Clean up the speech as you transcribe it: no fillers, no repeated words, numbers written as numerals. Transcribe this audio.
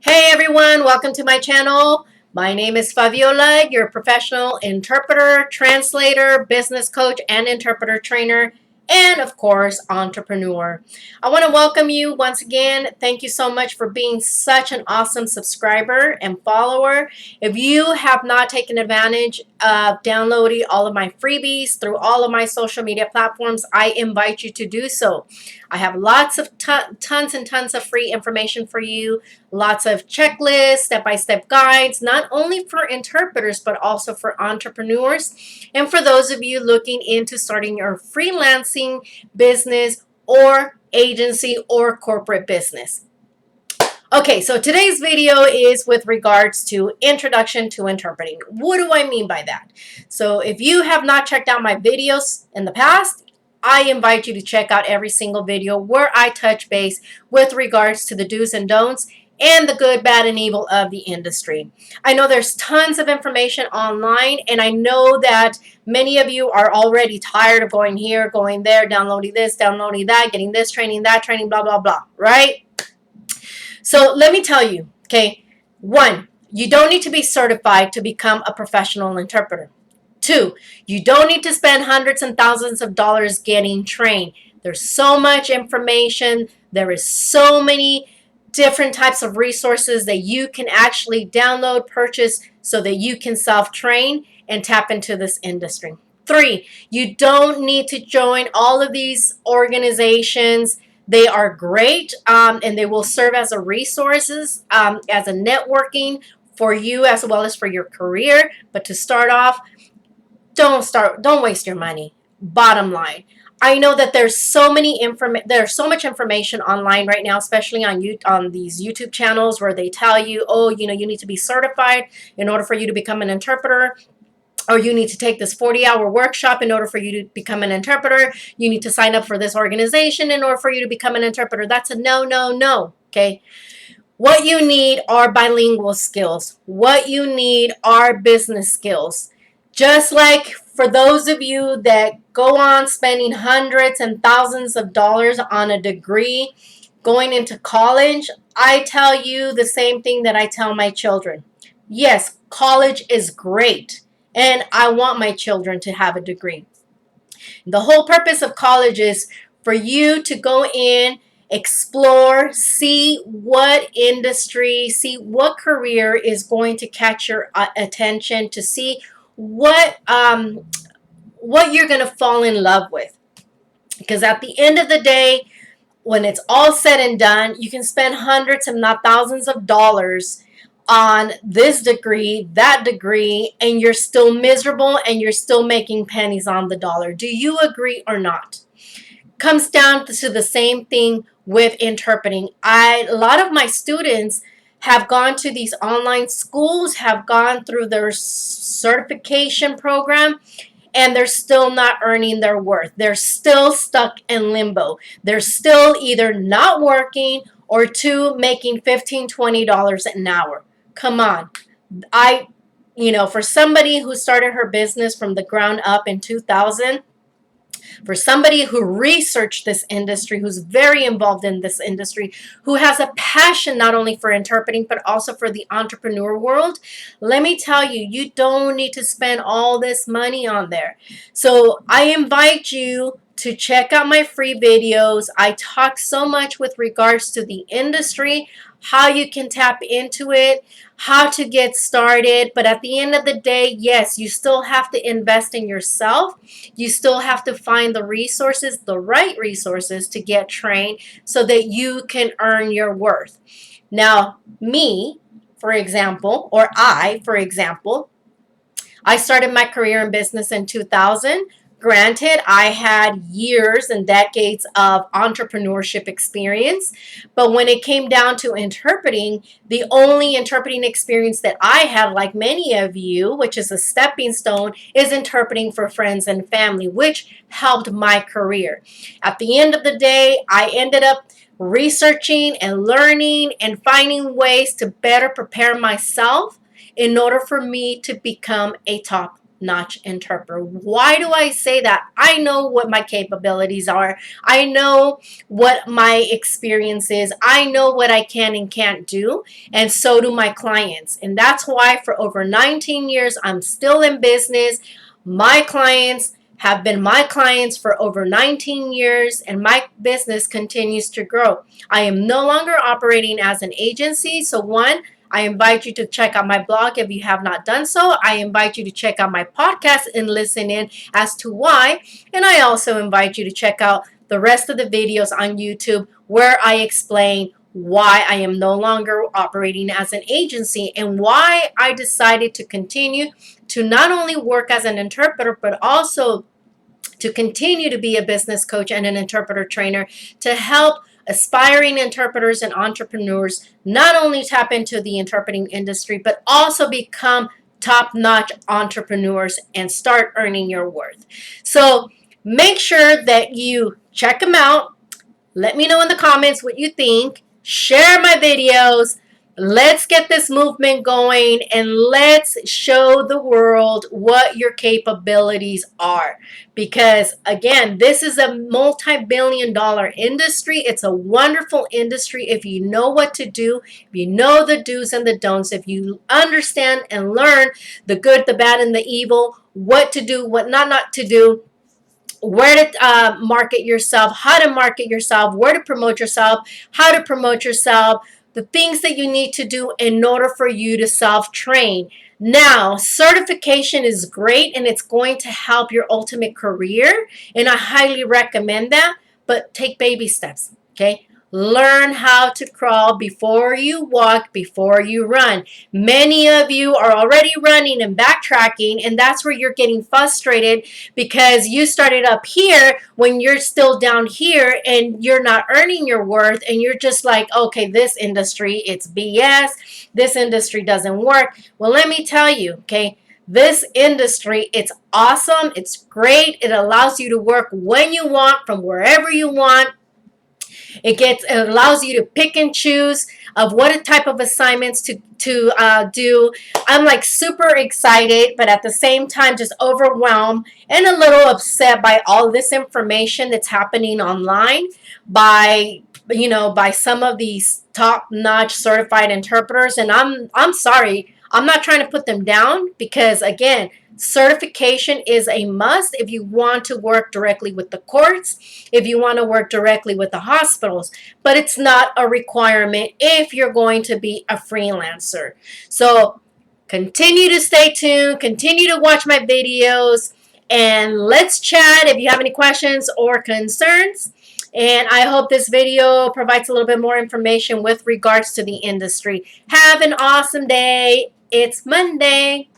Hey everyone, welcome to my channel. My name is Faviola, your professional interpreter, translator, business coach, and interpreter trainer, and of course, entrepreneur. I want to welcome you once again. Thank you so much for being such an awesome subscriber and follower. If you have not taken advantage of downloading all of my freebies through all of my social media platforms, I invite you to do so. I have lots of tons and tons of free information for you. Lots of checklists, step-by-step guides, not only for interpreters, but also for entrepreneurs. And for those of you looking into starting your freelancing business or agency or corporate business. Okay, so today's video is with regards to introduction to interpreting. What do I mean by that? So if you have not checked out my videos in the past, I invite you to check out every single video where I touch base with regards to the do's and don'ts and the good, bad, and evil of the industry. I know there's tons of information online, and I know that many of you are already tired of going here, going there, downloading this, downloading that, getting this training, that training, blah, blah, blah, right? So let me tell you, okay, 1, you don't need to be certified to become a professional interpreter. 2, you don't need to spend hundreds and thousands of dollars getting trained. There's so much information. There is so many different types of resources that you can actually download, purchase, so that you can self-train and tap into this industry. 3, you don't need to join all of these organizations. They are great, and they will serve as a resources, as a networking for you as well as for your career. But to start off, don't waste your money. Bottom line, I know that there's so much information online right now, especially on these YouTube channels where they tell you, oh, you need to be certified in order for you to become an interpreter. Or you need to take this 40-hour workshop in order for you to become an interpreter. You need to sign up for this organization in order for you to become an interpreter. That's a no, no, no, okay? What you need are bilingual skills. What you need are business skills. Just like for those of you that go on spending hundreds and thousands of dollars on a degree, going into college, I tell you the same thing that I tell my children. Yes, college is great. And I want my children to have a degree. The whole purpose of college is for you to go in, explore, see what industry, see what career is going to catch your attention, to see what you're going to fall in love with. Because at the end of the day, when it's all said and done, you can spend hundreds if not thousands of dollars on this degree, that degree, and you're still miserable and you're still making pennies on the dollar. Do you agree or not? Comes down to the same thing with interpreting. A lot of my students have gone to these online schools, have gone through their certification program, and they're still not earning their worth. They're still stuck in limbo. They're still either not working or 2, making $15, $20 an hour. Come on. For somebody who started her business from the ground up in 2000, for somebody who researched this industry, who's very involved in this industry, who has a passion not only for interpreting, but also for the entrepreneur world, let me tell you, you don't need to spend all this money on there. So I invite you to check out my free videos. I talk so much with regards to the industry, how you can tap into it, how to get started. But at the end of the day, yes, you still have to invest in yourself. You still have to find the resources, the right resources to get trained so that you can earn your worth. Now, me, for example, or I, for example, I started my career in business in 2000. Granted, I had years and decades of entrepreneurship experience, but when it came down to interpreting, the only interpreting experience that I had, like many of you, which is a stepping stone, is interpreting for friends and family, which helped my career. At the end of the day, I ended up researching and learning and finding ways to better prepare myself in order for me to become a top top-notch interpreter. Why do I say that? I know what my capabilities are. I know what my experience is. I know what I can and can't do, and so do my clients. And that's why for over 19 years, I'm still in business. My clients have been my clients for over 19 years, and my business continues to grow. I am no longer operating as an agency. So one, I invite you to check out my blog if you have not done so. I invite you to check out my podcast and listen in as to why. And I also invite you to check out the rest of the videos on YouTube where I explain why I am no longer operating as an agency and why I decided to continue to not only work as an interpreter, but also to continue to be a business coach and an interpreter trainer to help aspiring interpreters and entrepreneurs not only tap into the interpreting industry, but also become top-notch entrepreneurs and start earning your worth. So make sure that you check them out. Let me know in the comments what you think. Share my videos. Let's get this movement going and let's show the world what your capabilities are. Because again, this is a multi-billion-dollar industry. It's a wonderful industry if you know what to do, if you know the do's and the don'ts, if you understand and learn the good, the bad, and the evil, what to do, what not to do, where to market yourself, how to market yourself, where to promote yourself, how to promote yourself, the things that you need to do in order for you to self-train. Now, certification is great and it's going to help your ultimate career, and I highly recommend that, but take baby steps, okay? Learn how to crawl before you walk, before you run. Many of you are already running and backtracking, and that's where you're getting frustrated because you started up here when you're still down here and you're not earning your worth, and you're just like, okay, this industry, it's BS. This industry doesn't work. Well, let me tell you, okay, this industry, it's awesome. It's great. It allows you to work when you want, from wherever you want. It allows you to pick and choose of what type of assignments to do. I'm like super excited, but at the same time just overwhelmed and a little upset by all this information that's happening online by some of these top-notch certified interpreters. And I'm sorry, I'm not trying to put them down, because again, certification is a must if you want to work directly with the courts, if you want to work directly with the hospitals, but it's not a requirement if you're going to be a freelancer. So continue to stay tuned, continue to watch my videos, and let's chat if you have any questions or concerns. And I hope this video provides a little bit more information with regards to the industry. Have an awesome day. It's Monday.